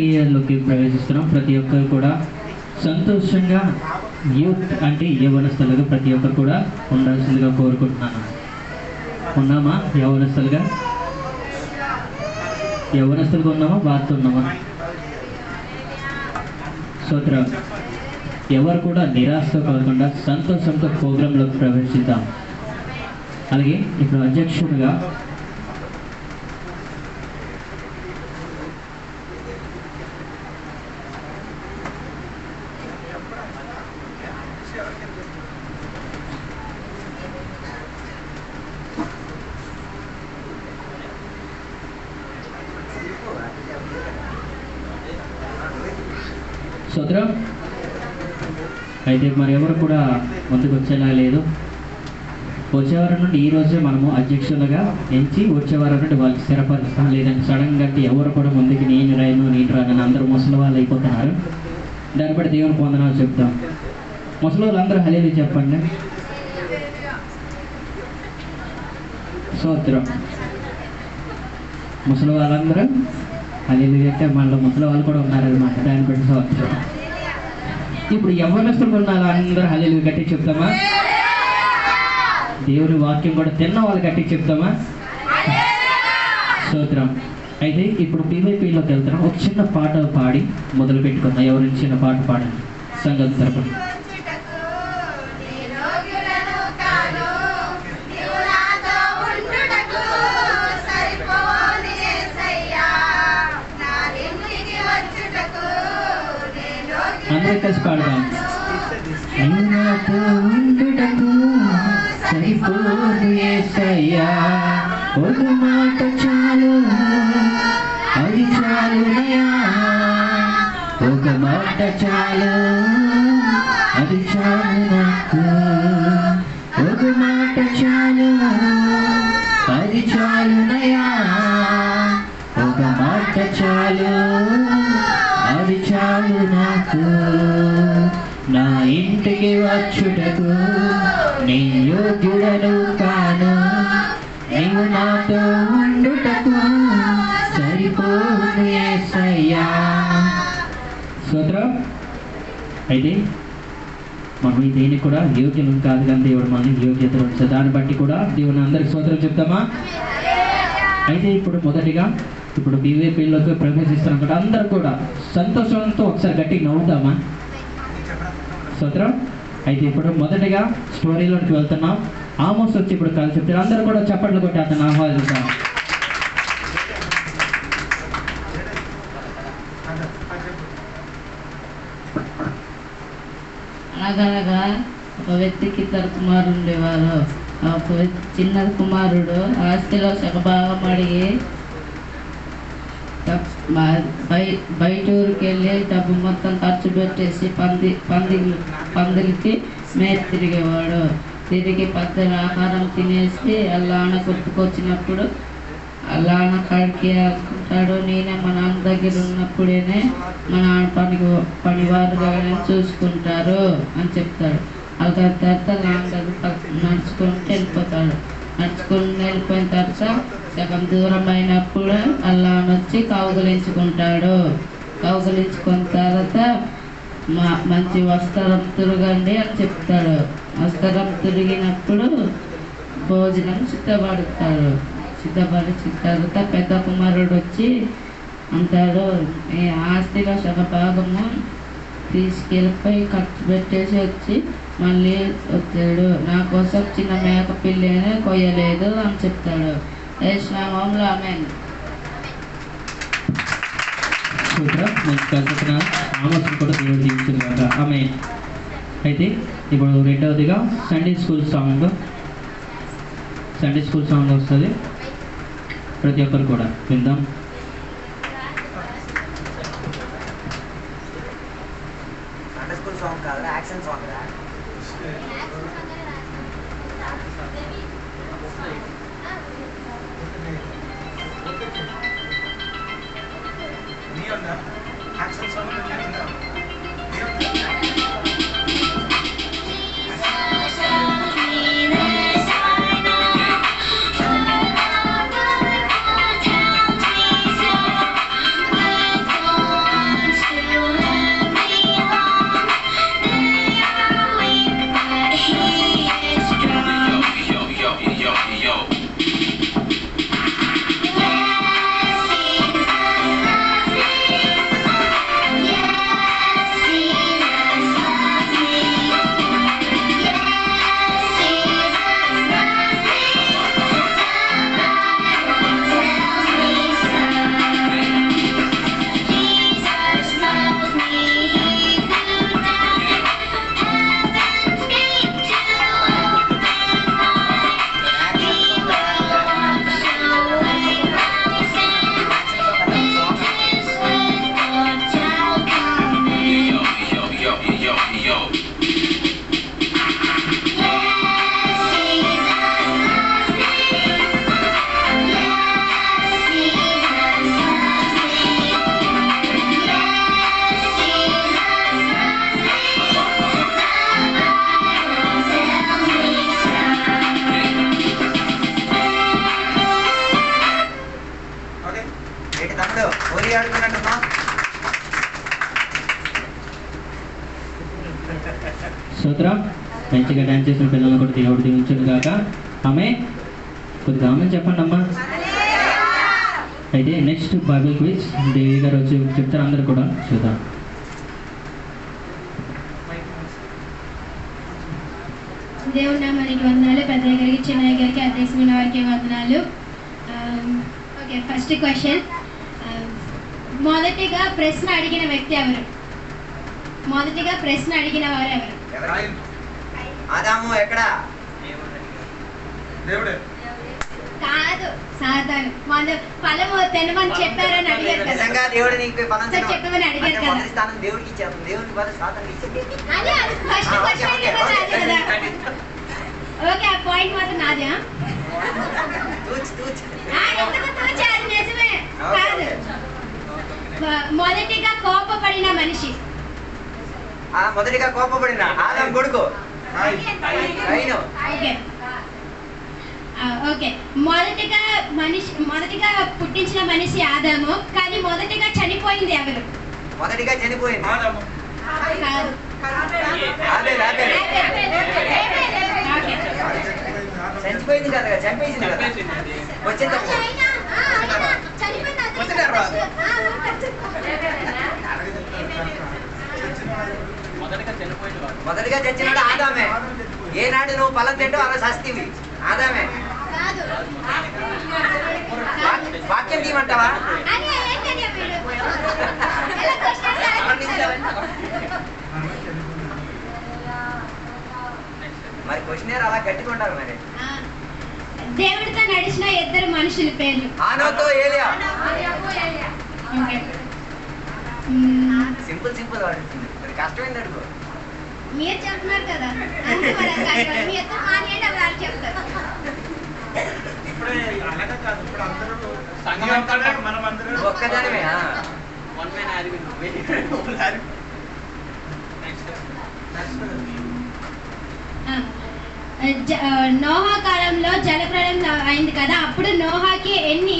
లోకి ప్రవేశిస్తున్నాం. ప్రతి ఒక్కరు కూడా సంతోషంగా యూత్ అంటే యవనస్తులుగా ప్రతి ఒక్కరు కూడా ఉండాల్సిందిగా కోరుకుంటున్నాను. ఉన్నామా? యవనస్తులుగా ఉన్నామా? బాగుతున్నామా? స్తోత్రం. ఎవరు కూడా నిరాశతో కాకుండా సంతోషంతో ప్రోగ్రాంలోకి ప్రవేశిద్దాం. అలాగే ఇప్పుడు అధ్యక్షుడిగా స్తోత్రం. అయితే మరి ఎవరు కూడా ముందుకు వచ్చేలా లేదు. వచ్చేవారం నుండి ఈరోజే మనము అధ్యక్షులుగా ఎంచి వచ్చేవారం నుండి వాళ్ళకి స్థిరపరుస్తాం. లేదంటే సడన్గా ఎవరు కూడా ముందుకు నేను రాను అందరూ ముసలి వాళ్ళు అయిపోతున్నారు. దాన్ని బట్టి దేవుని పొందనాలు చెప్తాం. ముసలి వాళ్ళు అందరూ హల్లెలూయా చెప్పండి. స్తోత్రం. ముసలి వాళ్ళందరూ హల్లెలూయా అంటే మళ్ళీ ముసలి వాళ్ళు కూడా ఉన్నారనమాట. దాన్ని బట్టి స్తోత్రం. ఇప్పుడు యవ్వనస్తులు ఉన్నారు అందరూ హల్లెలూయా గట్టి చెప్తామా? దేవుని వాక్యం కూడా తిన్న వాళ్ళు గట్టి చెప్తామా? స్తోత్రం. అయితే ఇప్పుడు పీవైపీలోకి వెళ్తున్నాం. ఒక చిన్న పాట పాడి మొదలు పెట్టుకుందాం. ఎవరు చిన్న పాట పాడండి సంగతి తరపున. అందరూ కలిసి పాడదాం. సరిపోదు యేసయ్యా, ఒక మాట చాలు అది చాలునయా, ఒక మాట చాలు అది చాలు నాకు, ఒక మాట చాలు అది చాలునయా, ఒక మాట చాలు అది చాలు నాకు. నా ఇంటికి వచ్చుటకు నీ యోగ్యుడను కాను, నీవు నాతో ఉండుటకు సరిపోదు యేసయ్యా. స్తోత్రం. అయితే మనం దేనికి కూడా యోగ్యులం కాదు, కానీ దేవుడు మనకి యోగ్యత వచ్చే దాన్ని బట్టి కూడా దేవుని అందరికి స్తోత్రం చెప్తామా? అయితే ఇప్పుడు మొదటిగా ఇప్పుడు బీవైపీలోకి ప్రవేశిస్తున్నాం కదా, అందరూ కూడా సంతోషంతో ఒకసారి గట్టిగా నవ్వుతామా? స్తోత్రం. అయితే ఇప్పుడు మొదటిగా స్టోరీలోకి వెళ్తున్నాం. ఆమోస్ వచ్చి ఇప్పుడు కలిసి చెప్తారు. అందరూ కూడా చప్పట్లు కొట్టి అతను ఆహ్వానిస్తాం. అనగనగా ఒక వ్యక్తికి ఇద్దరు కుమారులు ఉండేవారు. ఒక చిన్న కుమారుడు ఆస్తిలో సగభాగం అడిగి బయట ఊరికి వెళ్ళి డబ్బు మొత్తం ఖర్చు పెట్టేసి పందిలికి మేత తిరిగేవాడు. తిరిగి పద్దెల ఆహారం తినేసి అల్లాన గుర్తుకొచ్చినప్పుడు అల్లాన కాడికి అనుకుంటాడు, నేనే మా నాన్న దగ్గర ఉన్నప్పుడేనే మా నాన్న పనివారుగా చూసుకుంటారు అని చెప్తాడు. అలా తర్వాత నడుచుకుంటూ వెళ్ళిపోతాడు. నడుచుకుని వెళ్ళిపోయిన తర్వాత సగం దూరం అయినప్పుడు అల్లానొచ్చి కౌగిలించుకుంటాడు. కౌగిలించుకున్న తర్వాత మంచి వస్త్రం తిరగండి అని చెప్తాడు. వస్త్రం తిరిగినప్పుడు భోజనం సిద్ధపడతాడు. సిద్ధపడిన తర్వాత పెద్ద కుమారుడు వచ్చి అంటాడు, ఈ ఆస్తిలో సగభాగము తీసుకెళ్ళిపోయి ఖర్చు పెట్టేసి వచ్చి మళ్ళీ వచ్చాడు. నా కోసం చిన్న మేక పిల్లని కొయ్యలేదు అని చెప్తాడు. యేసునామములో ఆమేన్. అయితే ఇప్పుడు రెండవదిగా సండే స్కూల్ సాంగ్ వస్తుంది. ప్రతి ఒక్కరు కూడా విందాం. మాట్లాడుకున్నట్టున్నాం. స్తోత్రం. మంచిగా డాన్స్ చేసిన పిల్లలను కూడా దేవుడు దీవించును గాక. ఆమె కొద్దిగా ఆమె చెప్పండి అమ్మా. అయితే నెక్స్ట్ బైబిల్ క్విజ్ దేవి గారు వచ్చి చెప్తారు, అందరు కూడా చూద్దాం. దేవుడి నామానికి వందనాలు. పెద్దయ్య గారికి, చిన్నయ్య గారికి, అధ్యక్షుల వారికి వందనాలు. Okay, first question. మొదటిగా ప్రశ్న అడిగిన వ్యక్తి ఎవరు? మొదటిగా ప్రశ్న అడిగిన వారు ఎవరు? ఆదాము ఎక్కడ? దేవుడే కాదు, సాతాను. ఫలము తినమని చెప్పారని అడిగారు కదా. నిజంగా దేవుడు నీకు ఫలం చెప్పమని అడిగారు కదా. మొదటి స్థానం దేవుడికి ఇచ్చాము. దేవుడికి బదులు సాతానుకి ఇచ్చాము. అదే ఫస్ట్ క్వశ్చన్ కదా. ఓకే, ఆ పాయింట్ మాత్రం నాదే. ఎందుకు తూచారు? నిజమే. కాదు, మొదటిగా కోపపడిన మనిషి. మొదటిగా కోపపడిన ఆదాం కొడుకు కయీను. ఓకే, మొదటిగా పుట్టించిన మనిషి ఆదాము. కానీ మొదటిగా చనిపోయింది ఎవరు? మొదటిగా చనిపోయింది కాదు, చనిపోయింది కదా, చంపేసింది కదా. వచ్చింది మొదటిగా చచ్చినాడు ఆదామే. ఏనాడు నువ్వు ఫలం తింటూ అలా శాస్తివి ఆదామే. వాక్యం తీయమంటావా? మరి క్వశ్చన్ అలా కట్టుకుంటారు. మరి దేవుడితో నడిచిన ఇద్దరు మనుషుల పేర్లు. ఆనోతో ఏలియా. సింపుల్ సింపుల్ అడుగుతుంది, మరి కష్టమైంది అడుగు. మీరు చెప్తున్నారు కదా, చెప్తారు. ఒక్కదానివే. నోహా కాలంలో జలప్రళయం అయింది కదా. అప్పుడు నోహాకి ఎన్ని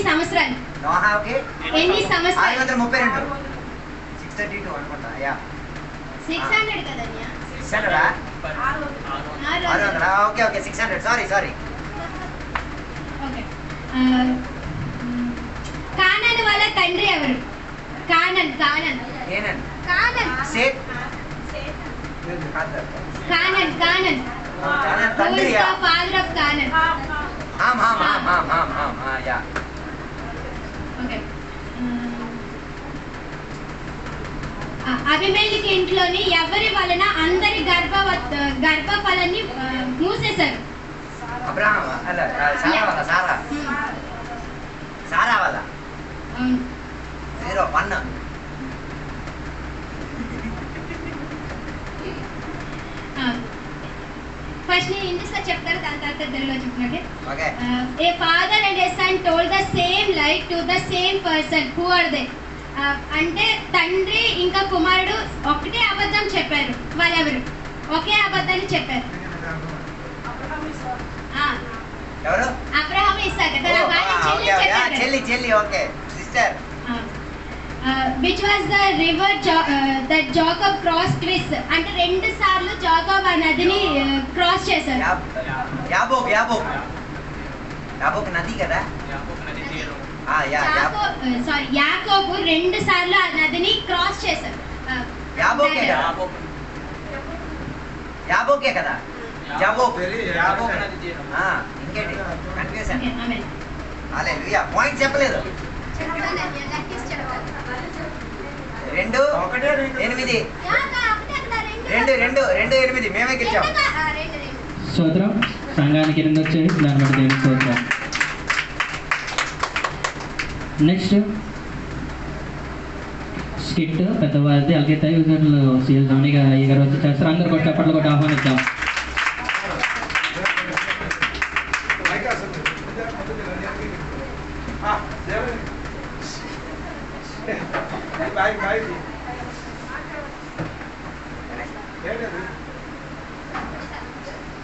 సంవత్సరాలు? నోహాకి ఎన్ని సంవత్సరాలు? 532. 632 అనుకుంటా. 600 కదన్యా. 600. Okay okay 600. Sorry. Okay, Canaan వాళ్ళ తండ్రి ఎవరు? కానాన్. తండ్రియా? Father of Canaan. Okay, Abimelech ఇంట్లోని ఎవరి వలన అందరి గర్భఫలాన్ని మూసేశారు? అబ్రహాం అలా సారా వాళ్ళ 0 1. ఫస్ట్ నేను ఇంగ్లీష్ లో చెప్తాను, దాని తర్వాత తెలుగులో చెప్తున్నట్టే. Okay. A father and a son told the same lie to the same person. Who are they? అంటే తండ్రి ఇంకా కుమారుడు ఒకటే అబద్ధం చెప్పారు. వాళ్ళెవరు? ఒకే అబద్ధాన్ని చెప్పారు. ఎవరు? అబ్రహాం, ఇస్సాకు. చెల్లి. Okay sister. which was the river that Jacob crossed with. అంటే 2 సార్లు జాకోబ్ ఆ నదిని క్రాస్ చేశారు. యాబోక్ నది కదా. యాకోబు 2 సార్లు ఆ నదిని క్రాస్ చేశారు. యాబోకే కదా. ఇంకేంటి కన్ఫ్యూజన్? హల్లెలూయా. పాయింట్ చెప్పలేదు. 2 8. 2 మేమే గెలిచాం. స్తోత్రం. సంఘానికి 2 వచ్చాయి, దాన్ని బట్టి దేవునికి స్తోత్రం. నెక్స్ట్ స్కిట్ పెద్దవారిది. అలాగే తల్లిదండ్రులు సీఎల్ రాణి గారు వచ్చి చేస్తారు. అందరు కూడా చప్పట్లు కొట్టి ఆహ్వానిద్దాం.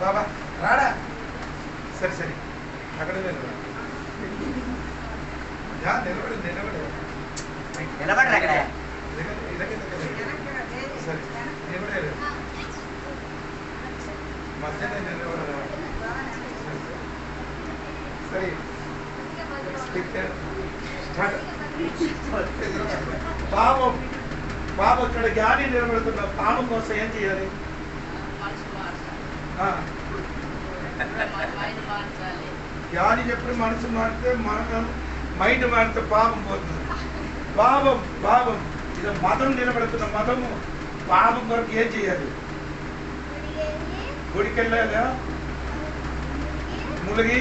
బాబా రాడా? సరే అక్కడ నిలబడి నిలబడరు అక్కడ. పాపం పాపం ఇక్కడ జ్ఞాని నిలబడుతున్న పాపం కోసం ఏం చేయాలి? జ్ఞాని చెప్పిన మనసు మారితే మన మైండ్ మారితే పాపం పోతుంది. పాపం పాపం ఇది మతం నిలబడుతున్న మతము. పాపం కొరకు ఏం చేయాలి? గుడికి వెళ్ళాలా? ములిగి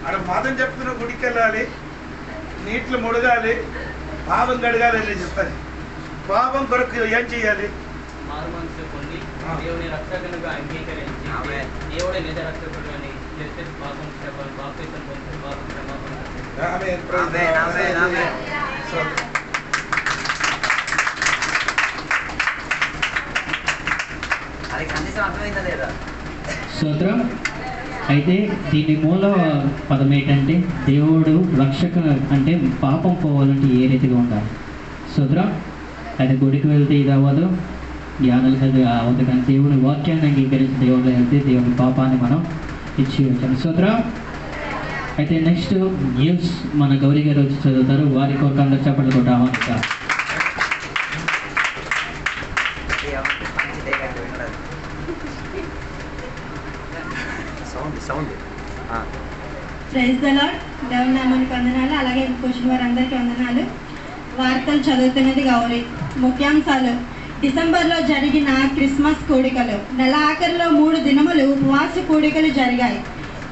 అక్కడ మతం చెప్తున్న గుడికి వెళ్ళాలి, నీటిలో ముడగాలి, పాపం కడగాలి అని చెప్పాలి. పాపం కొరకు ఏం చేయాలి? మారుమనసు పొంది దేవుని రక్షకునిగా అంగీకరించి దేవుడే నిజ రక్షకుడు అని పాపం బాప్తిసం పొంది పాపం క్షమాపణ. అది సందేశం అర్థమైందా లేదా? స్తోత్రం. అయితే దీని మూల పదం ఏంటంటే దేవుడు రక్షక అంటే పాపం పోవాలంటే ఏ రీతిగా ఉండాలి? స్తోత్రం. అయితే గుడికి వెళ్తే ఇది అవ్వదు, జ్ఞానాలు చదివి అవ్వదు, కానీ దేవుని వాక్యాన్ని అంగీకరించి దేవుళ్ళు వెళ్తే దేవుని పాపాన్ని మనం ఇచ్చి వచ్చాము. స్తోత్రం. అయితే నెక్స్ట్ న్యూస్ మన గౌరీ గారు వచ్చి చదువుతారు. వారి కొరకు అందరు చెప్పండి కూడా ఆహ్వానిస్తారు. Praise the lord. దేవుని నామానికి వందనాలు. అలాగే కూర్చున్న వారందరికీ వందనాలు. వార్తలు చదువుతున్నది గౌరీ. ముఖ్యాంశాలు: డిసెంబర్లో జరిగిన క్రిస్మస్ కూడికలు. నెల ఆఖరిలో 3 దినములు ఉపవాస కూడికలు జరిగాయి.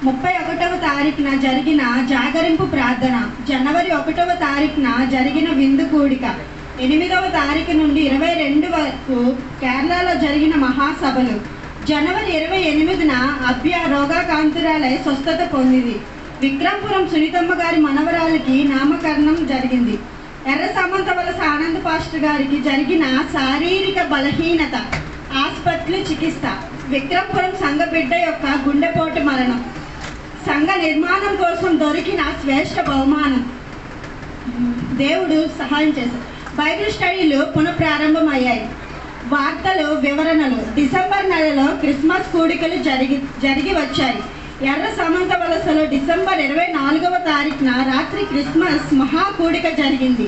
31వ తారీఖున జరిగిన జాగరింపు ప్రార్థన, జనవరి 1వ తారీఖున జరిగిన విందు కూడిక, 8వ తారీఖు నుండి 22 వరకు కేరళలో జరిగిన మహాసభలు, జనవరి 28న అభ్య రోగాకాంతురాలై స్వస్థత పొందింది. విక్రమపురం సునీతమ్మ గారి మనవరాలికి నామకరణం జరిగింది. ఎర్ర సమంత వలస ఆనంద్ పాస్టర్ గారికి జరిగిన శారీరక బలహీనత, ఆసుపత్రి చికిత్స, విక్రమపురం సంఘ బిడ్డ యొక్క గుండెపోటు మరణం, సంఘ నిర్మాణం కోసం దొరికిన శ్రేష్ఠ బహుమానం, దేవుడు సహాయం చేశారు. బైబిల్ స్టడీలు పునఃప్రారంభమయ్యాయి. వార్తలు వివరణలు: డిసెంబర్ నెలలో క్రిస్మస్ కూడికలు జరిగి వచ్చాయి. ఎర్ర సమంత వలసలో డిసెంబర్ 24వ తారీఖున రాత్రి క్రిస్మస్ మహా కూడిక జరిగింది.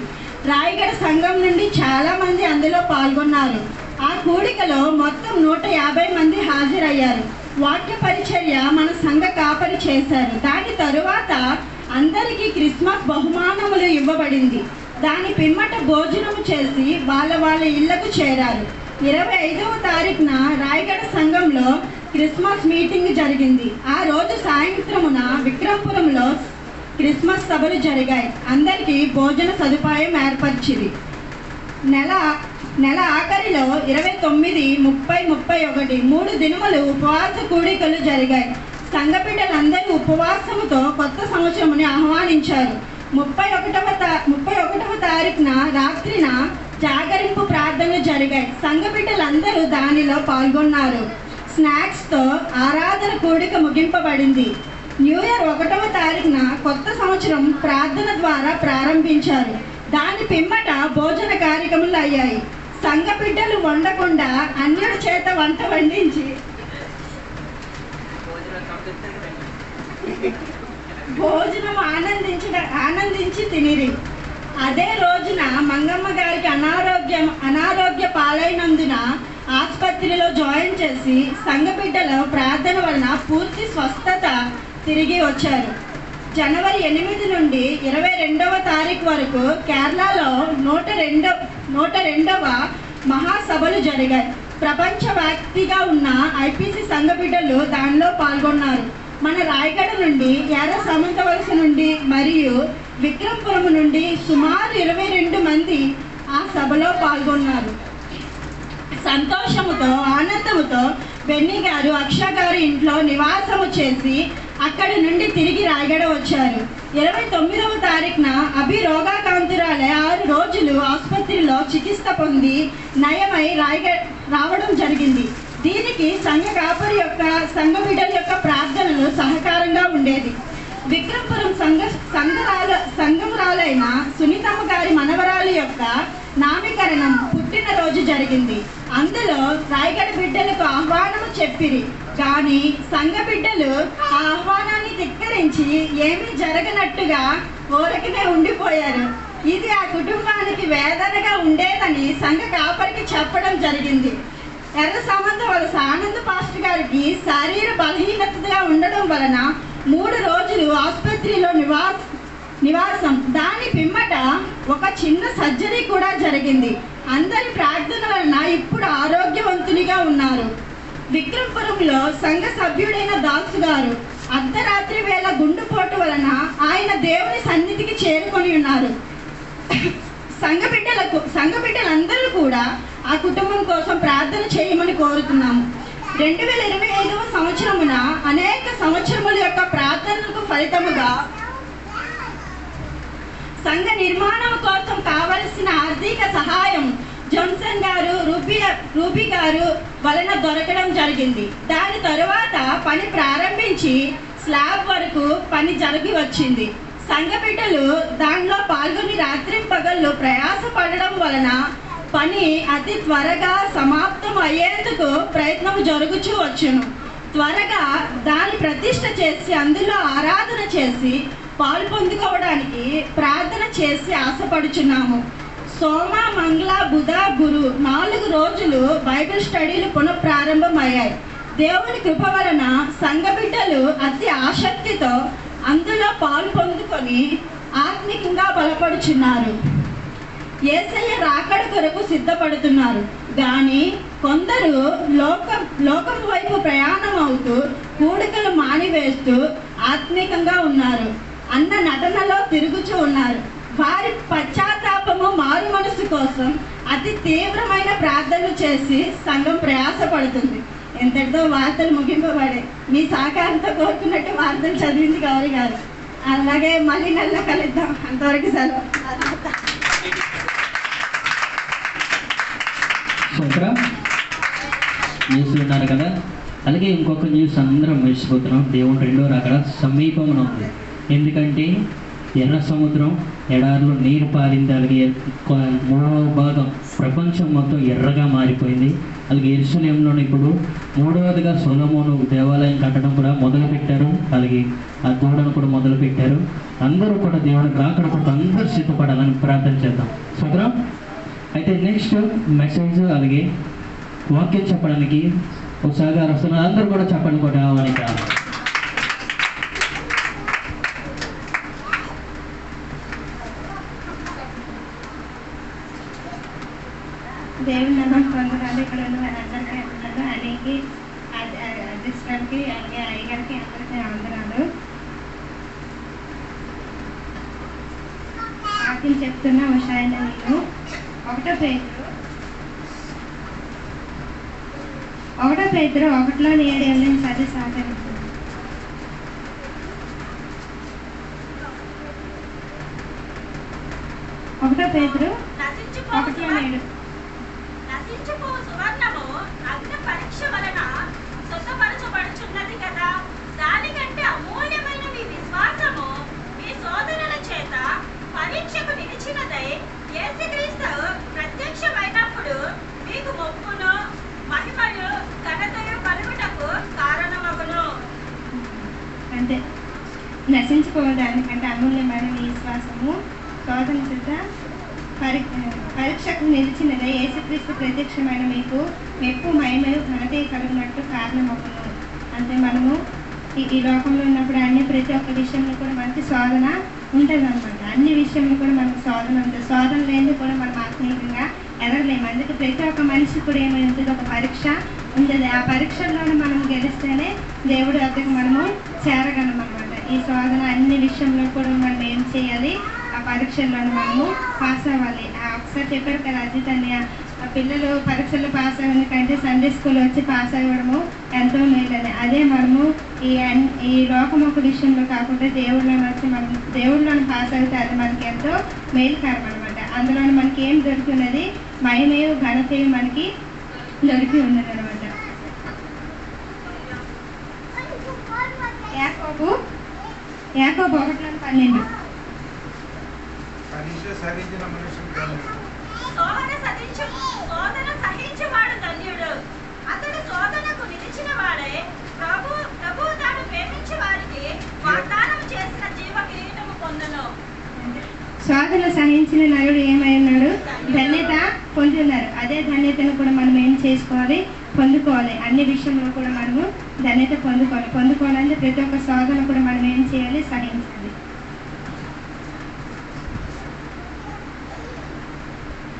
రాయగడ సంఘం నుండి చాలామంది అందులో పాల్గొన్నారు. ఆ కూడికలో మొత్తం 150 మంది హాజరయ్యారు. వాక్య పరిచర్య మన సంఘ కాపరి చేశారు. దాని తరువాత అందరికీ క్రిస్మస్ బహుమానములు ఇవ్వబడింది. దాని పిమ్మట భోజనము చేసి వాళ్ళ ఇళ్లకు చేరారు. 25వ తారీఖున రాయగడ సంఘంలో క్రిస్మస్ మీటింగ్ జరిగింది. ఆ రోజు సాయంత్రమున విక్రమపురంలో క్రిస్మస్ సభలు జరిగాయి. అందరికీ భోజన సదుపాయం ఏర్పరిచింది. నెల ఆఖరిలో 29, 30, 31 3 దినములు ఉపవాస కూడికలు జరిగాయి. సంఘ బిడ్డలందరూ ఉపవాసముతో కొత్త సంవత్సరముని ఆహ్వానించారు. 31వ తారీఖున రాత్రిన జాగరింపు ప్రార్థనలు జరిగాయి. సంఘ బిడ్డలందరూ దానిలో పాల్గొన్నారు. స్నాక్స్తో ఆరాధన కూడిక ముగింపబడింది. న్యూ ఇయర్ 1వ తారీఖున కొత్త సంవత్సరం ప్రార్థన ద్వారా ప్రారంభించారు. దాని పిమ్మట భోజన కార్యక్రమాలు అయ్యాయి. సంఘ బిడ్డలు వండకుండా అన్యుడి చేత వంట వండించి భోజనం ఆనందించి తినిరి. అదే రోజున మంగమ్మ గారికి అనారోగ్య పాలైనందున ఆసుపత్రిలో జాయిన్ చేసి సంఘ బిడ్డల ప్రార్థన వలన పూర్తి స్వస్థత తిరిగి వచ్చారు. జనవరి 8 నుండి 22వ తారీఖు వరకు కేరళలో 102వ మహాసభలు జరిగాయి. ప్రపంచవ్యాప్తిగా ఉన్న ఐపీసీ సంఘ బిడ్డలు దానిలో పాల్గొన్నారు. మన రాయగడ నుండి, ఎర్ర సమంత వలస నుండి మరియు విక్రమపురం నుండి సుమారు 22 మంది ఆ సభలో పాల్గొన్నారు. సంతోషముతో ఆనందముతో బెన్నీ గారు అక్ష గారి ఇంట్లో నివాసము చేసి అక్కడి నుండి తిరిగి రాయగడ వచ్చారు. 29వ తారీఖున రోగాకాంతురాలే 6 రోజులు ఆసుపత్రిలో చికిత్స పొంది నయమై రావడం జరిగింది. దీనికి సంఘ కాపరి యొక్క సంఘ బిడ్డల యొక్క ప్రార్థనలు సహకారంగా ఉండేది. విక్రమపురం సంఘమురాలైన సునీతమ్మ గారి మనవరాలు యొక్క నామకరణం పుట్టినరోజు జరిగింది. అందులో రాయగడ బిడ్డలకు ఆహ్వానము చెప్పిరి, కానీ సంఘ బిడ్డలు ఆ ఆహ్వానాన్ని ధిక్కరించి ఏమీ జరగనట్టుగా ఊరకనే ఉండిపోయారు. ఇది ఆ కుటుంబానికి వేదనగా ఉండేదని సంఘ కాపరికి చెప్పడం జరిగింది. ఎర్ర సమంత వలస ఆనంద్ పాస్టర్ గారికి శరీర బలహీనతగా ఉండడం వలన 3 రోజులు ఆసుపత్రిలో నివాసం. దాని పిమ్మట ఒక చిన్న సర్జరీ కూడా జరిగింది. అందరి ప్రార్థన వలన ఇప్పుడు ఆరోగ్యవంతునిగా ఉన్నారు. విక్రమపురంలో సంఘ సభ్యుడైన దాసు గారు అర్ధరాత్రి వేళ గుండెపోటు వలన ఆయన దేవుని సన్నిధికి చేరుకొని ఉన్నారు. సంఘ బిడ్డలందరూ కూడా ఆ కుటుంబం కోసం ప్రార్థన చేయమని కోరుతున్నాము. 2025వ సంవత్సరమున అనేక సంవత్సరముల యొక్క ప్రార్థనలకు ఫలితముగా సంఘ నిర్మాణం కోసం కావలసిన ఆర్థిక సహాయం జాన్సన్ గారు, రూబీ గారు వలన దొరకడం జరిగింది. దాని తరువాత పని ప్రారంభించి స్లాబ్ వరకు పని జరిగి వచ్చింది. సంఘ బిడ్డలు దానిలో పాల్గొని రాత్రింపగళ్ళు ప్రయాసపడడం వలన పని అతి త్వరగా సమాప్తం అయ్యేందుకు ప్రయత్నం జరుగుచూ వచ్చును. త్వరగా దాన్ని ప్రతిష్ఠ చేసి అందులో ఆరాధన చేసి పాలు పొందుకోవడానికి ప్రార్థన చేసి ఆశపడుచున్నాము. సోమ, మంగళ, బుధ, గురు 4 రోజులు బైబిల్ స్టడీలు పునఃప్రారంభమయ్యాయి. దేవుని కృప వలన సంఘ బిడ్డలు అతి ఆసక్తితో అందులో పాలు పొందుకొని ఆత్మికంగా బలపడుచున్నారు. యేసయ్య రాకడ కొరకు సిద్ధపడుతున్నారు. కానీ కొందరు లోకం వైపు ప్రయాణం అవుతూ కూడికలు మానివేస్తూ ఆత్మికంగా ఉన్నారు అన్న నటనలో తిరుగుచూ ఉన్నారు. వారి పశ్చాత్తాపము, మారు మనసు కోసం అతి తీవ్రమైన ప్రార్థనలు చేసి సంఘం ప్రయాసపడుతుంది. ఎంతటితో వార్తలు ముగింపబడే మీ సహకారంతో కోరుకున్నట్టు వార్తలు చదివింది గౌరీ గారు. అలాగే మళ్ళీ నెలలో కలుద్దాం. అంతవరకు సెలవు. న్యూస్ విన్నారు కదా. అలాగే ఇంకొక న్యూస్ అందరం మర్చిపోతున్నాం. దేవుడు 2వ రాకడ సమీపంలో ఉంది. ఎందుకంటే ఎర్ర సముద్రం ఎడారిలో నీరు పారింది. అలాగే 3వ భాగం ప్రపంచం మొత్తం ఎర్రగా మారిపోయింది. అలాగే యెరూషలేములో ఇప్పుడు 3వదిగా సొలొమోను దేవాలయం కట్టడం కూడా మొదలుపెట్టారు. అలాగే ఆ దూడను కూడా మొదలుపెట్టారు. అందరూ కూడా దేవుని రాకడ కొరకు అందరూ సిద్ధపడాలని ప్రార్థన చేద్దాం. సోదరం, అయితే నెక్స్ట్ మెసేజ్ అలాగే వాక్యం చెప్పడానికి ఒకసారిగా వస్తున్నారు. అందరూ కూడా చెప్పండి కూడా రావాలి. దేవుని నామం పొందడాలు ఇక్కడ ఉన్న వారందరికీ అందరూ అనేకి అధ్యక్షులకి అలాగే అయ్యగారికి అందరికీ అందరాలు. వాక్యం చెప్తున్న ఉషాయన నేను 1 పేతురు 1:7 చదివి సహకరిస్తుంది. 1 పేతురు 1:7 నశించుకో సువర్ణము అగ్ని పరీక్ష వలన శుద్ధపరచబడుచున్నది కదా. దానికంటే అమూల్యమైన మీ విశ్వాసము మీ శోధనల చేత పరీక్షకు నిలిచినదై యేసుక్రీస్తు ప్రత్యక్షమైనప్పుడు మీకు మొప్పును మహిమయు ఘనతయు కలుగుటకు కారణమగును. అంటే నశించుకోవడానికంటే అమూల్యమైన మీ విశ్వాసము శోధన చేత పరీక్షకు నిలిచినదే యేసుక్రీస్తు ప్రత్యక్షమైన మీకు మెప్పు, మహిమయు ఘనత కలిగినట్టు కారణమవును. అంటే మనము ఈ లోకంలో ఉన్నప్పుడు ప్రతి ఒక్క విషయంలో కూడా మనకి శోధన ఉంటుంది అనమాట. అన్ని విషయంలో కూడా మనకు శోధన ఉంటుంది. శోధన లేని కూడా మనం ఆత్మీయంగా ఎదగలేము. అందుకే ప్రతి ఒక్క మనిషి కూడా ఏమైంటుంది, ఒక పరీక్ష ఉంటుంది. ఆ పరీక్షల్లోనే మనం గెలిస్తేనే దేవుడి వద్దకు మనము చేరగలం అనమాట. ఈ శోధన అన్ని విషయంలో కూడా మనం ఏం చేయాలి, ఆ పరీక్షల్లో మనము పాస్ అవ్వాలి. ఒకసారి చెప్పారు కదా అజిత్ అన్నయ్య, పిల్లలు పరీక్షలు పాస్ అవ్వని కంటే సండే స్కూల్ వచ్చి పాస్ అవ్వడము ఎంతో మేలని. అదే మనము ఈ లోకం ఒక విషయంలో కాకుండా దేవుళ్ళని వచ్చి మనం దేవుళ్ళని పాస్ అయితే అది మనకి ఎంతో మేలుకరం అనమాట. అందులో మనకి ఏం దొరుకుతున్నది, మహిమయు ఘనతయు మనకి దొరికి ఉన్నది అనమాట. యాకోబు 1:12. సహించిన మనుషులు శోధన సహించువాడు ధన్యుడు. అతడు శోధనకు నిలిచిన వాడే ప్రభు తాను ప్రేమించే వారికి వాగ్దానం చేసిన జీవ కిరీటము పొందును. శోధన సహించిన నరుడు ఏమై ఉన్నాడు? ధన్యత పొంది ఉన్నారు. అదే ధన్యతను కూడా మనం ఏం చేసుకోవాలి? పొందుకోవాలి. అన్ని విషయంలో కూడా మనము ధన్యత పొందుకోవాలంటే ప్రతి ఒక్క శోధన కూడా మనం ఏం చేయాలి? సహించాలి.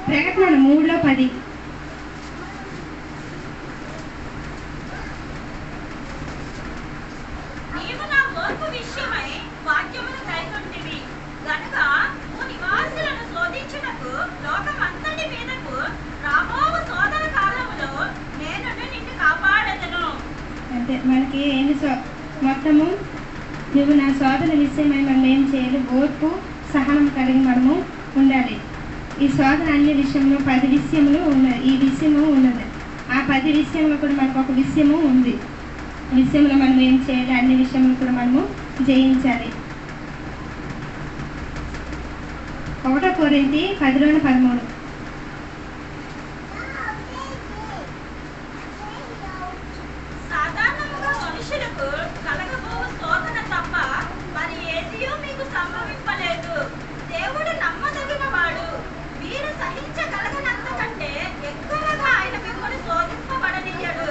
ప్రకటన 3:10. నీవు నా ఓర్పు విషయమై వాక్యమును కైకొంటివి గనుక నువ్వు నివాసులను శోధించుటకు లోకమంతటి మీదకు రాబోవు శోధన కాలములో నేను నిన్ను కాపాడెదను. అంటే మనకి మొత్తము నువ్వు నా శోధన విషయమై మనం ఏం చేయాలి? ఓర్పు సహనం కలిగి మనము ఉండాలి. ఈ శోధన అన్ని విషయంలో 10 విషయములు ఉన్నది. ఈ విషయము ఉన్నది. ఆ 10 విషయంలో కూడా మనకు ఒక విషయము ఉంది. విషయంలో మనం ఏం చేయాలి? అన్ని విషయంలో కూడా మనము జయించాలి. 1 కొరింథీ 10:13. సాధారణముగా మనుషులకు కలగబోవు శోధన తప్ప మరి ఏదియూ మీకు సంభవింపలేదు. దేవుడు నమ్మదగిన వాడు. మీరు సహించగలగనంత కంటే ఎక్కువగా ఆయన మిమ్మల్ని శోధింపబడనీయడు.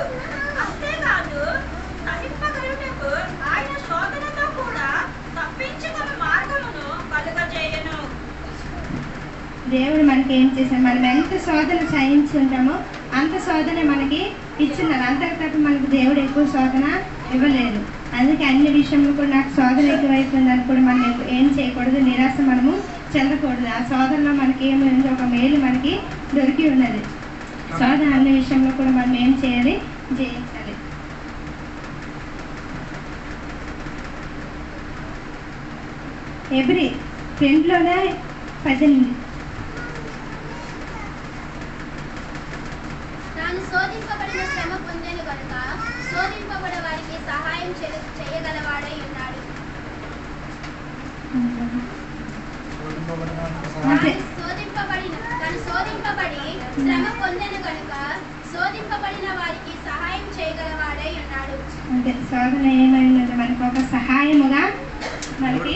అంతేకాదు సహింపగలుగుటకు ఆయన శోధనతో కూడా తప్పించుకుని మార్గమును కలుగజేయను. దేవుడు మనకి ఏం చేశాడు? మనం ఎంత శోధన సహించి ఉంటామో అంత శోధన మనకి ఇచ్చినారు. అంతకు తప్ప మనకు దేవుడు ఎక్కువ శోధన ఇవ్వలేదు. అందుకే అన్ని విషయంలో కూడా నాకు శోధన ఎక్కువైపోయిందని కూడా మనం ఏం చేయకూడదు? నిరాశ మనము చెందకూడదు. ఆ శోధనలో మనకి ఏమైంది? ఒక మేలు మనకి దొరికి ఉన్నది. శోధన అన్ని విషయంలో కూడా మనం ఏం చేయాలి? జయించాలి. ఎబ్రీ 2:18. తాను శోధింపబడిన శ్రమ పొందెను కనుక శోధింపబడే వారికి సహాయం చేయగలవాడై ఉన్నాడు. తాను శోధింపబడి శ్రమ పొందెను కనుక శోధింపబడిన వారికి సహాయం చేయగలవాడై ఉన్నాడు. అంటే శోధన ఏమైందంటే మనకు ఒక సహాయముగా మనకి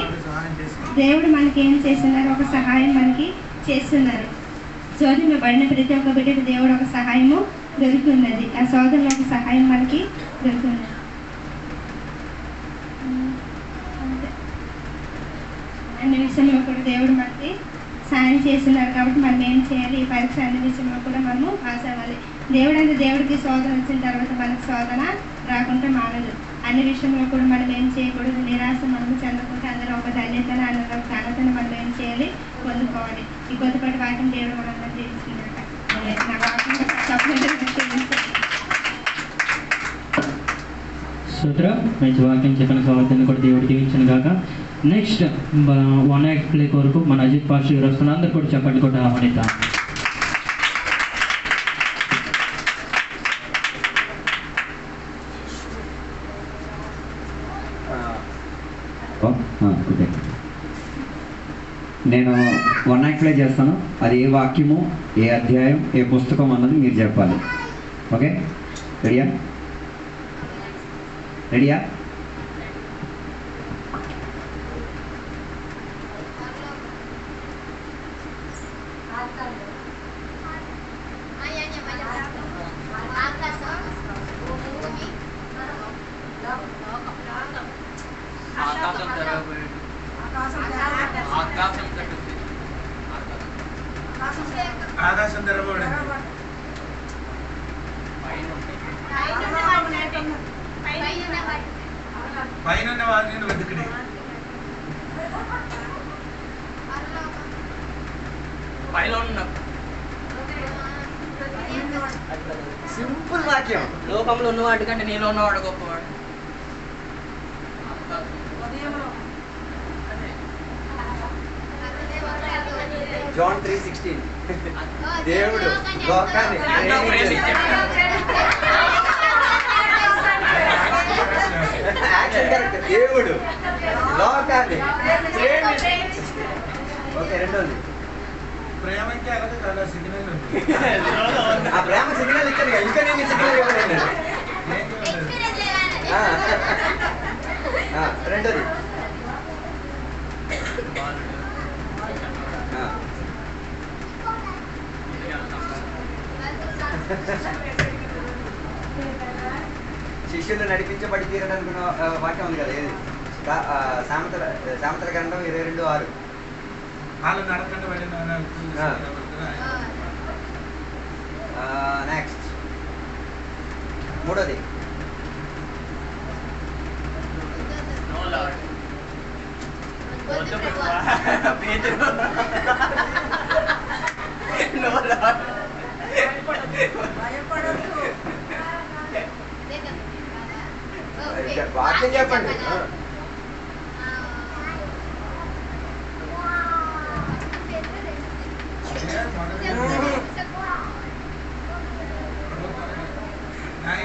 దేవుడు మనకి ఏం చేస్తున్నారు? ఒక సహాయం మనకి చేస్తున్నారు. శోధింపబడిన ప్రతి ఒక్క బిడ్డకు దేవుడు ఒక సహాయము దొరికి ఉన్నది. ఆ శోధనలో ఒక సహాయం మనకి దొరికి ఉన్నది. అన్ని విషయంలో కూడా దేవుడు మనకి సాయం చేస్తున్నారు. కాబట్టి మనం ఏం చేయాలి? ఈ పరీక్ష అన్ని విషయంలో కూడా మనము పాస్ అవ్వాలి. దేవుడికి శోధన వచ్చిన తర్వాత మనకు శోధన రాకుండా మానదు. అన్ని విషయంలో కూడా మనం ఏం చేయకూడదు? నిరాశ మనము చెందకుండా అందులో ఒక ధన్యతను అందులో ఒక ఘనతను మనం ఏం చేయాలి? పొందుకోవాలి. ఈ కొద్దిపాటి వాక్యం దేవుడు మనందరూ జీవించుకున్నాక నా వాక్యం సూత్ర మంచి వాక్యం చెప్పిన స్వాగతాన్ని కూడా దేవుడు దీవించను గాక. నెక్స్ట్ 1 యాక్ట్ ప్లే కొరకు మన అజిత్ పాస్టర్ గారు వస్తున్నారు. అందరు కూడా చెప్పండి కూడా ఆహ్వానిద్దాం. నేను 1 యాక్ట్ ప్లే చేస్తాను. అది ఏ వాక్యము, ఏ అధ్యాయం, ఏ పుస్తకం అన్నది మీరు చెప్పాలి. ఓకే? రెడీయా? ఆకాశం తెరవబడింది. పైన వారిని వెతుకుడి. సింపుల్ వాక్యం. లోకంలో ఉన్నవాడి కంటే నీలో ఉన్నవాడు గొప్పవాడు. జాన్ 3:16 దేవుడు లోకాన్ని దేవుడు లోకాన్ని ఓకే రెండోది ప్రేమకి అలాగే చాలా సిగ్నల్ ఉంది. ఆ ప్రేమ సిగ్నల్ ఇచ్చాను కదా, ఇంకా నేను సిగ్నల్ ఇవ్వలేదు. రెండోది శిష్యులు నడిపించబడి తీరనుకున్న వాక్యం ఉంది కదా, ఏది సామెతల గ్రంథం 22:6. వాళ్ళు నడకండి వెళ్ళిన నెక్స్ట్ మూడోది వాక్యం చెప్పండి.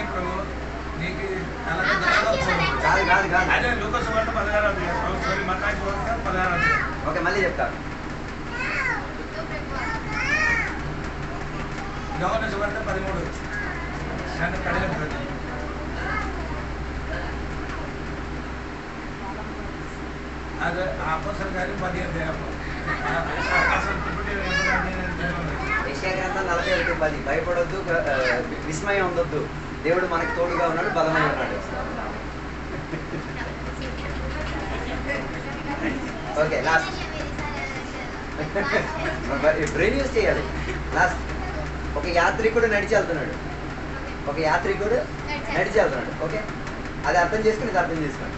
ఇప్పుడు నీకు కాదు కాదు కాదు అదే లూకాసు వార్త 16 మత్తాయి వార్త 16. ఓకే మళ్ళీ చెప్తాను. యోహాను సువార్త 13. నన్ను కడగదు. అది అపోస్తలుల కార్యం 15. అసలు యెషయా గ్రంథం 41:10. భయపడొద్దు, విస్మయం ఉండొద్దు, దేవుడు మనకి తోడుగా ఉన్నాడు, బలమై ఉన్నాడు. ఓకే లాస్ట్ బ్రెయిన్ యూజ్ చేయాలి. లాస్ట్ ఒక యాత్రికుడు నడిచి వెళ్తున్నాడు. ఓకే అది అర్థం చేసుకుని ఇది అర్థం చేసుకోండి.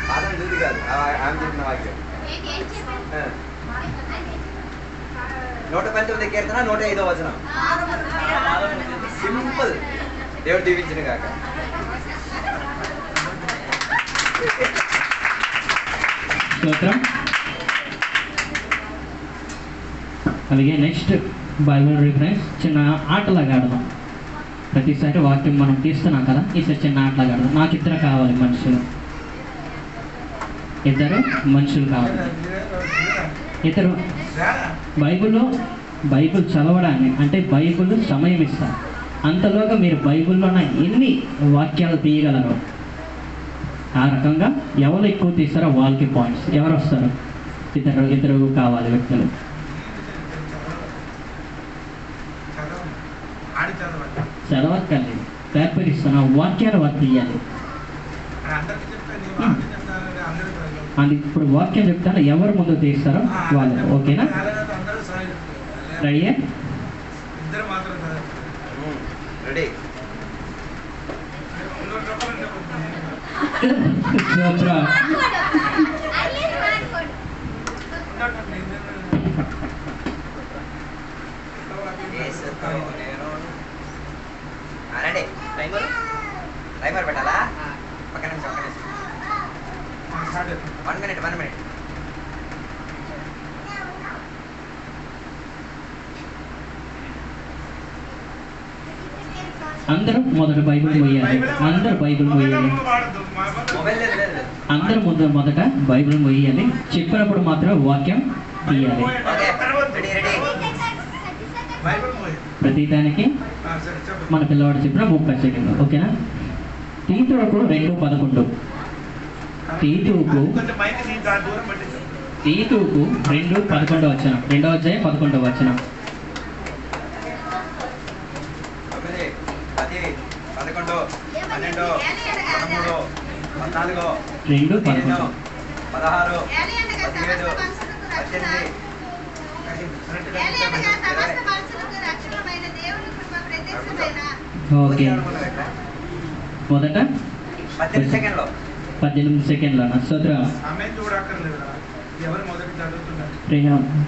పాదం దూది కాదు, ఆమె చెప్పిన వాక్యం 119వ కీర్తన 105వ వచనం. సింపుల్. దేవుడు దీవించిన కాక. స్తోత్రం. అలాగే నెక్స్ట్ బైబిల్ రిఫరెన్స్ చిన్న ఆటలాగా ఆడదాం. ప్రతిసారి వాక్యం మనం తీస్తున్నాం కదా, ఈసారి చిన్న ఆటలాగా ఆడదాం. నాకు ఇద్దరు కావాలి మనుషులు, ఇద్దరు మనుషులు కావాలి. ఇద్దరు బైబిల్ చదవడాన్ని అంటే బైబిల్ సమయం ఇస్తారు. అంతలోగా మీరు బైబిల్లో ఉన్న ఎన్ని వాక్యాలు తీయగలరు, ఆ రకంగా ఎవరు ఎక్కువ తీస్తారో వాళ్ళకి పాయింట్స్. ఎవరు వస్తారు? ఇద్దరు కావాలి వ్యక్తులు. చదవక్కర్లేదు, పేపర్ ఇస్తాను, వాక్యాలు వారు తీయాలి. అది ఇప్పుడు వాక్యం చెప్తాను, ఎవరు ముందు తీస్తారో వాళ్ళు. ఓకేనా? రెడీ? రెడీ. రండి. టైమర్ పెట్టాలా? ఒక్క నిమిషం. 1 minute. అందరూ మొదట బైబిల్ మొయ్యాలి. అందరూ మొదట బైబిల్ మొయ్యాలి. చెప్పినప్పుడు మాత్రం వాక్యం తీయాలి. ప్రతిదానికి మన పిల్లవాడు చెప్పిన 30 సెకండ్లు. ఓకేనా? తీతువుకు 2:11. తీతువుకు 2:11 వచనం. 2వ అధ్యాయం 11వ వచనం. 9, 10, 11, 12, 13, 14, 2:11 16, 17, 18. ఓకే. మొదట 18 సెకండ్లో. 18 సెకండ్ల.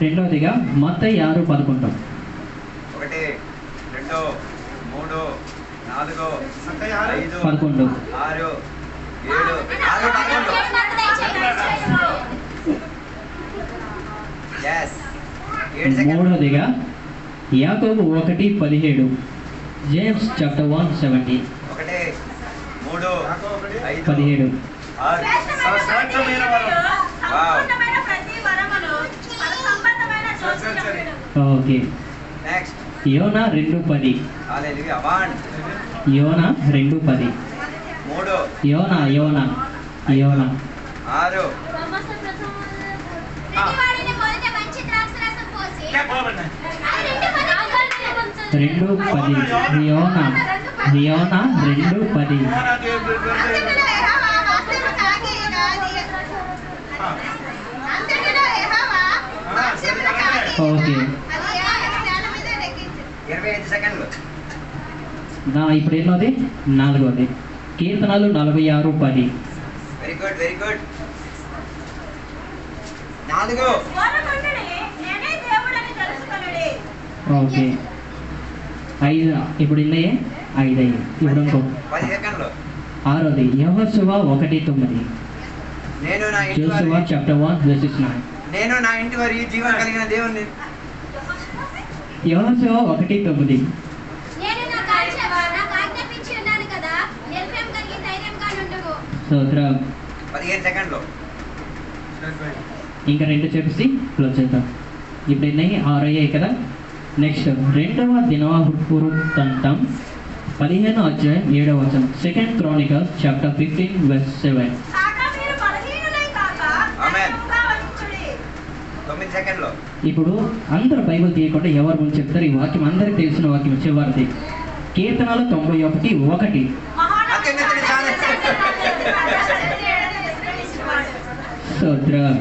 రెండవదిగా మత్తయి 6:11. 1, 2, 3, 4, 5, 11, 6, 7, 6, 11. ఎస్ 7 సెకండ్ మూడవదిగా యాకోబు 1:17, జేమ్స్ చాప్టర్ 1:17, 1 3 5 17. 6 శ్రేష్టమైన ప్రతి ఈవుయు, సంపూర్ణమైన ప్రతి వరమును, పరసంబంధమైన జ్యోతిర్మయుడు. ఓకే. నెక్స్ట్ యోనా 2:10, హల్లెలూయా 1 యోనా 2:10, 3 యోనా 6 ప్రతివాడిని మొదట మంచి ద్రాక్షరసం పోసి 2:10, యోనా 2:10. అంతటిలో యెహోవా వాక్యము తాకి నాది. అంతటిలో యెహోవా వాక్యమును తాకి ఓకే. అది యెహోవా నేల మీద లెక్కించు. 25 సెకండ్లు. ఇప్పుడు ఎన్నోది? 4వది. కీర్తనలు 46:10. Very good very good. 4 ఓరకుండుడి, నేనే దేవుడని తెలుసుకొనుడి. ఓకే. 5 ఇప్పుడు ఇన్నయ్యే 5 అయ్యి. ఇప్పుడు ఇంకో 10 సెకండ్లు. 6వది యెహోషువ 1:9, నేను నా ఇంటి జోషువ వారి చాప్టర్ 1:9. నేను నా ఇంటి వారి జీవం కలిగిన దేవుణ్ణి. యెహోషువ 1:9. నేను నాకు ఆజ్ఞాపించి ఉన్నాను కదా, నిర్భయం కలిగి ధైర్యంగా నుండుము. స్తోత్రం. 15 సెకండ్లు. ఇంకా 2 చెప్పేసి క్లోజ్ చేద్దాం. ఇప్పుడు ఎన్నయ్యి? 6 అయ్యాయి కదా. నెక్స్ట్ 2వ దినవృత్తాంతం 15:7. Second Chronicles chapter 15:7. కాగా మీరు బలహీనులై కాక ఆమేన్. బలముగా వర్తించుడి. 9 సెకండ్లు. ఇప్పుడు అందరు బైబిల్ తీయకుండా ఎవరు ముందు చెప్తారు? ఈ వాక్యం అందరికి తెలిసిన వాక్యం చివరిది. కీర్తనలు 91:1. అత్యున్నతుని స్తోత్రం.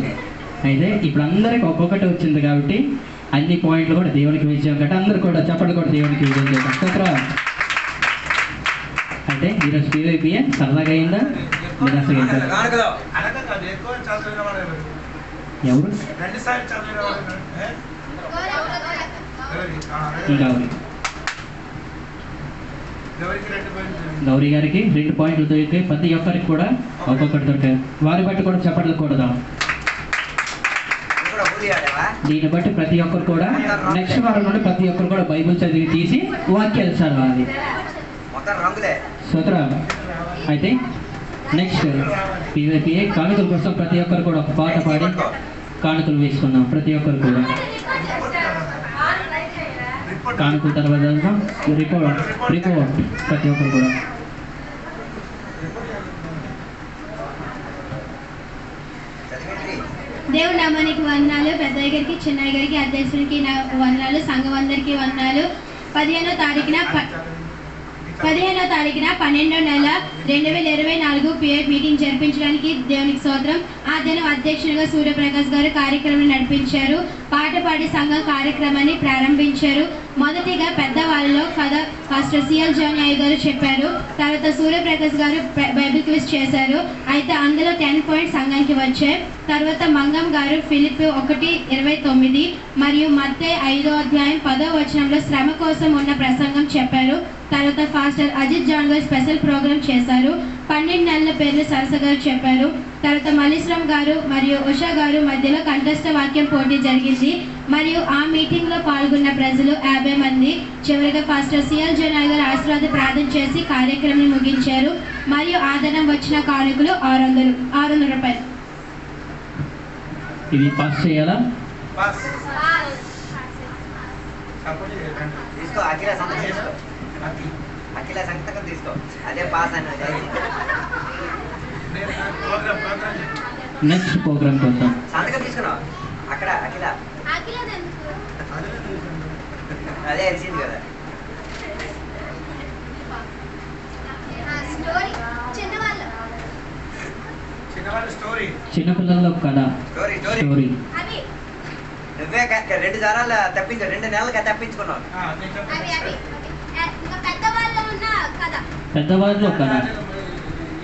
అయితే ఇప్పుడు అందరికి ఒక్కొక్కటి వచ్చింది కాబట్టి అన్ని పాయింట్లు కూడా దేవునికి విజయం కాబట్టి అందరు కూడా చప్పట్లు కూడా దేవునికి విజయం చేద్దాం. స్తోత్రం. అయితే ఈరోజు PYPA సరదాగా అయిందా నిరాశగా అయిందా? కానుకలో అనగా కాదు, ఎక్కువ చదివిన వాడు ఎవరు? ఎవరు? 2 సార్లు చదివిన వాడు ఎవరు? ఇంకా ఎవరికి 2 పాయింట్లు? గౌరీ గారికి 2 పాయింట్లు దొరికాయి. ప్రతి ఒక్కరికి కూడా ఒక్కొక్కటి దొరికాయి. వారి బట్టి కూడా చప్పట్లు కొడదాం. నువ్వు కూడా ఊరి ఆడావా? దీన్ని బట్టి ప్రతి ఒక్కరు కూడా నెక్స్ట్ వారం నుండి ప్రతి ఒక్కరు కూడా బైబిల్ చదివి తీసి వాక్యాలు చదవాలి. మొత్తం రంగులే. స్తోత్రం. అయితే నెక్స్ట్ PYPA కానుకల కోసం ప్రతి ఒక్కరు కూడా ఒక పాట పాడి కానుకలు వేసుకుందాం. ప్రతి ఒక్కరు కూడా కానుకల తర్వాత రిపోర్ట్ ప్రతి ఒక్కరు కూడా చదివేంటి? దేవుడి నామానికి వందనాలు. పెద్దయ్య గారికి, చిన్నయ్య గారికి, అధ్యక్షుడికి నా వందనాలు. సంఘం అందరికీ వందనాలు. 15వ తారీఖున 12వ నెల 2024 PI మీటింగ్ జరిపించడానికి దేవునికి స్తోత్రం. ఆ దినం అధ్యక్షునిగా సూర్యప్రకాష్ గారు కార్యక్రమం నడిపించారు. పాట పాడి సంఘం కార్యక్రమాన్ని ప్రారంభించారు. మొదటిగా పెద్దవాళ్ళలో కథ పాస్టర్ సిఎల్ జానీ అయ్య గారు చెప్పారు. తర్వాత సూర్యప్రకాష్ గారు బైబిల్ క్విజ్ చేశారు. అయితే అందులో 10 పాయింట్స్ సంఘానికి వచ్చాయి. తర్వాత మంగం గారు ఫిలిప్పి 1:29 మరియు మత్తయి 5వ అధ్యాయం 10వ వచనంలో శ్రమ కోసం ఉన్న ప్రసంగం చెప్పారు. తర్వాత పాస్టర్ అజిత్ జాన్ గారు స్పెషల్ ప్రోగ్రామ్ చేశారు. 12 నెలల పేర్లు సరస గారు చెప్పారు. తర్వాత మల్లీశ్వరం గారు మరియు ఉషా గారు మధ్యలో కంఠస్థ వాక్యం పోటీ జరిగింది. మరియు ఆ మీటింగ్లో పాల్గొన్న ప్రజలు 50 మంది. చివరిగా పాస్టర్ సిఎల్ జనాయ్ గారు ఆశీర్వాద ప్రార్థన చేసి కార్యక్రమం ముగించారు. మరియు ఆదరణ వచ్చిన కానుకలు 600 రూపాయలు. ఇది పాస్ చేయాలా? బస్ సపోర్ట్ చేయండి. తీసుకో అఖిల సంతకం తీసుకో. అఖిల సంతకం తీసుకో. అదే పాస్ అన్నది. నేను ప్రోగ్రామ్ నెక్స్ట్ ప్రోగ్రామ్ కోసం సంతకం తీసుకున్నావు అక్కడ అఖిల. అదే తెలిసింది కదా. చిన్నవాళ్ళ స్టోరీ. చిన్నపిల్లల కథ స్టోరీ స్టోరీ. నువ్వే 2 సార్లు తప్పించు, 2 నెలలుగా తప్పించుకున్నావు. నేను చెప్తాను. పెద్దవాళ్ళు కథ.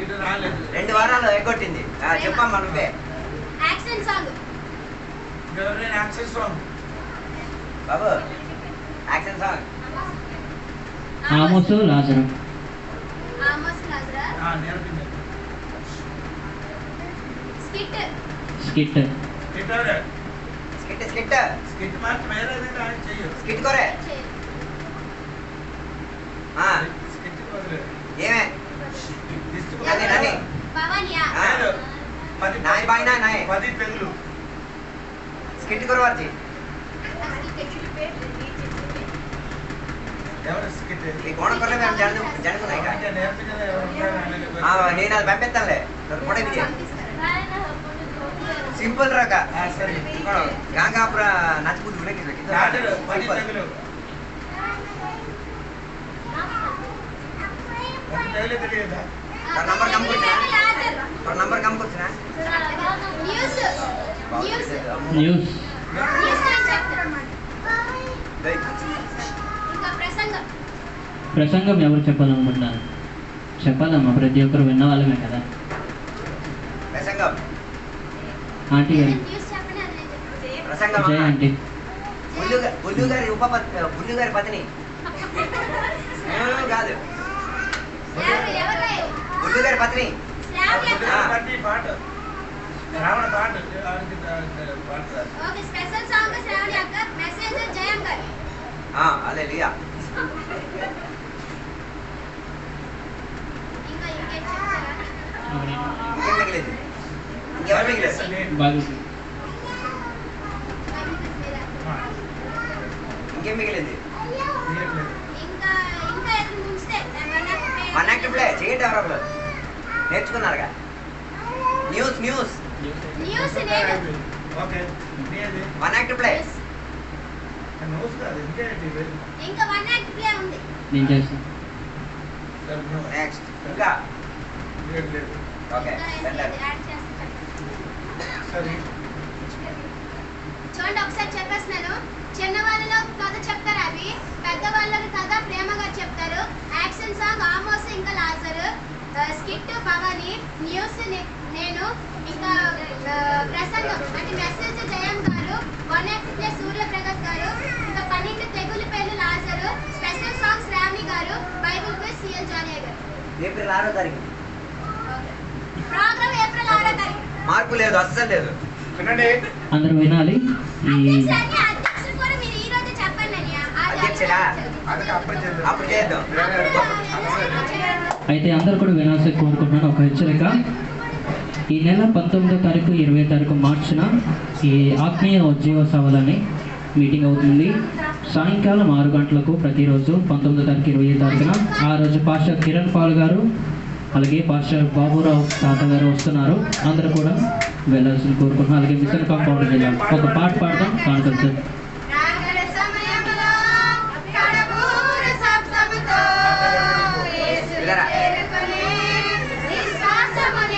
ఇది రాలేదు. 2 వారాలు ఎగ్గొట్టింది. చెప్పమ్మా నువ్వే. Action song. ఎవరైనా యాక్సెస్ సాంగ్. బాబు యాక్షన్ సాంగ్. ఆమోసు లాజరు. నేర్పింది. స్కిట్. స్కిట్. ఇద్దరు. స్కిట్ స్కిట్ స్కిట్ మాత్రం ఏదైనా ఆయన చెయ్యు. స్కిట్ కొరే స్కిట్ వదిలే. ఏమే దిష్టి నాని నాని భవానియా లేదు. 10 నాయ్ బాయ్ నాయ్ 10 పెగులు. స్కిట్ కొరవార్జీ ఎవరు స్కిట్? ఈ కోణ కొరలే మేము జనుకున్నాయి ఇంకా నేర్చుకునే ఎవరు ఉంటారు? నేను అది పంపిస్తానులే కూడా ఇది సింపుల్ రక సరే. గాంగాపుర నచ్చుకుంటు కాదు, 10 పెగులు. 10 పెగులు తెలియదా? నంబర్ కమ్ నంబర్ కమ్ కూర్చున్నా న్యూస్ న్యూస్ న్యూస్ న్యూస్ అని చెప్తారు. ఇంకా ప్రసంగం ప్రసంగం ఎవరు చెప్పాలనుకుంటున్నారు? చెప్పాలమ్మా, ప్రతి ఒక్కరు విన్న వాళ్ళమే కదా. ప్రసంగం ఆంటీ గారు, న్యూస్ చెప్పండి అది నేను చెప్తాను. ప్రసంగం జయ ఆంటీ. బుల్లు గారి బుల్లు గారి పత్ని కాదు ఎవరు బుల్లు గారి పత్ని శ్రావ్య పట్టి పాట రావణ పాట ఆడికి పాట రాదు. ఓకే స్పెషల్ సాంగ్ శ్రావణి అక్క మెసేంజర్ జయం గారు హల్లెలూయా ఇంకా ఇంకేం చెప్తారా ఇంకేం మిగిలేదు ఇంకెవరు మిగిలేదు బాగా ఇంకేం మిగిలింది తీయట్లేదు. ఇంకా ఇంకా ఏదైనా ముంచితే వన్ యాక్టివ్ ప్లే చేయండి ఎవరొకరు నేర్చుకున్నారుగా న్యూస్ న్యూస్ న్యూస్ నేను ఓకే నీది వన్ యాక్టివ్ ప్లే న్యూస్ కాదు ఇంకేంటి ఇంకా వన్ యాక్ట్ ప్లే ఉంది. నేను చేస్తాను. నెక్స్ట్ ఇంకా లేదు. ఓకే ఇంకా యాడ్ చేస్తాను. సరే చూడండి ఒకసారి చెప్పేస్తున్నాను. చిన్నవాళ్ళలో కథ చెప్తారు అవి, పెద్దవాళ్ళకి కథ ప్రేమగా చెప్తారు. యాక్షన్ సాంగ్ ఆమోస్ ఇంకా లాజరు, స్కిట్ భవాని, న్యూస్ నేను, ఇంకా ప్రసంగం అంటే మెసేజ్ జయం గారు, వన్ యాక్ట్ ప్లే సూర్యప్రకాష్ గారు, ఇంకా 12 తెగులు పేర్లు లాజరు, స్పెషల్ సాంగ్స్ రామి గారు, బైబిల్ క్విజ్ సిఎల్ జానియా గారు. ఏప్రిల్ 6వ తారీఖు ప్రోగ్రామ్ ఏప్రిల్ 6వ తారీఖు. మార్పు లేదు అస్సలు లేదు వినండి. అందరూ వినాలి. ఈ అధ్యక్షుడు కూడా మీరు ఈ రోజు చెప్పండి అన్నయ్య. అధ్యక్షుడా అది అప్పుడు చేద్దాం. అప్పుడు చేద్దాం అయితే అందరూ కూడా వినాల్సి కోరుకుంటున్నాను. ఒక హెచ్చరిక, ఈ నెల 19వ తారీఖు 20వ తారీఖు మార్చిన ఈ ఆత్మీయ ఉద్యోగ సభలని మీటింగ్ అవుతుంది. సాయంకాలం 6 గంటలకు ప్రతిరోజు 19వ తారీఖు 20వ తారీఖున. ఆ రోజు పాస్టర్ కిరణ్ పాల్ గారు అలాగే పాస్టర్ బాబురావు తాత గారు వస్తున్నారు. అందరూ కూడా వెళ్ళాల్సింది కోరుకుంటున్నాను. అలాగే మిషన్ కాంపౌండ్ జిల్లా ఒక పాట పాడతాం కానుక సార్.